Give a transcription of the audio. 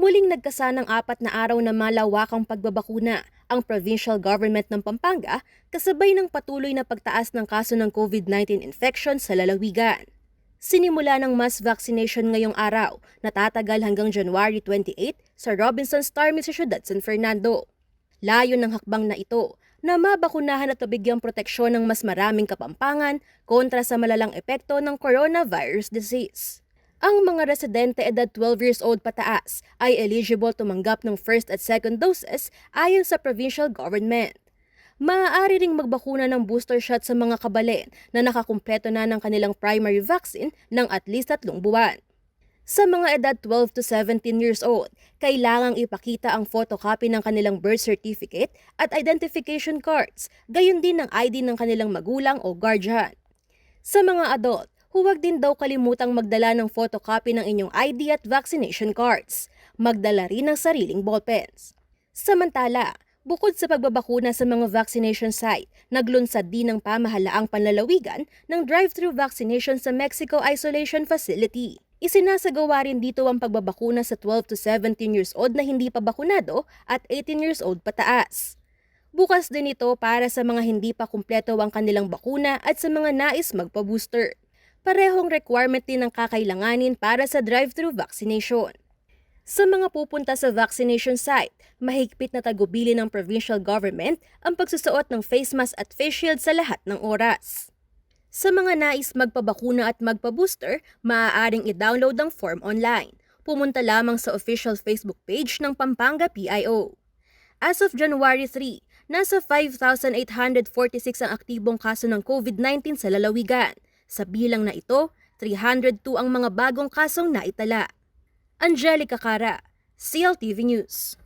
Muling nagkasanang 4 na araw na malawakang pagbabakuna ang provincial government ng Pampanga kasabay ng patuloy na pagtaas ng kaso ng COVID-19 infection sa lalawigan. Sinimula ng mass vaccination ngayong araw na tatagal hanggang January 28 sa Robinson's Starmy sa siyudad San Fernando. Layo ng hakbang na ito na mabakunahan at mabigyang proteksyon ng mas maraming Kapampangan kontra sa malalang epekto ng coronavirus disease. Ang mga residente edad 12 years old pataas ay eligible tumanggap ng first at second doses ayon sa provincial government. Maaari ring magbakuna ng booster shot sa mga kabalin na nakakumpleto na ng kanilang primary vaccine ng at least 3 buwan. Sa mga edad 12 to 17 years old, kailangang ipakita ang photocopy ng kanilang birth certificate at identification cards, gayon din ng ID ng kanilang magulang o guardian. Sa mga adult, huwag din daw kalimutang magdala ng photocopy ng inyong ID at vaccination cards. Magdala rin ng sariling ballpens. Samantala, bukod sa pagbabakuna sa mga vaccination site, naglunsad din ng pamahalaang panlalawigan ng drive-thru vaccination sa Mexico Isolation Facility. Isinasagawa rin dito ang pagbabakuna sa 12 to 17 years old na hindi pa bakunado at 18 years old pataas. Bukas din ito para sa mga hindi pa kumpleto ang kanilang bakuna at sa mga nais magpa-booster. Parehong requirement din ang kakailanganin para sa drive-thru vaccination. Sa mga pupunta sa vaccination site, mahigpit na tagubilin ng provincial government ang pagsusuot ng face mask at face shield sa lahat ng oras. Sa mga nais magpabakuna at magpa-booster, maaaring i-download ang form online. Pumunta lamang sa official Facebook page ng Pampanga PIO. As of January 3, nasa 5,846 ang aktibong kaso ng COVID-19 sa lalawigan. Sa bilang na ito, 302 ang mga bagong kasong naitala. Angelica Cara, CLTV News.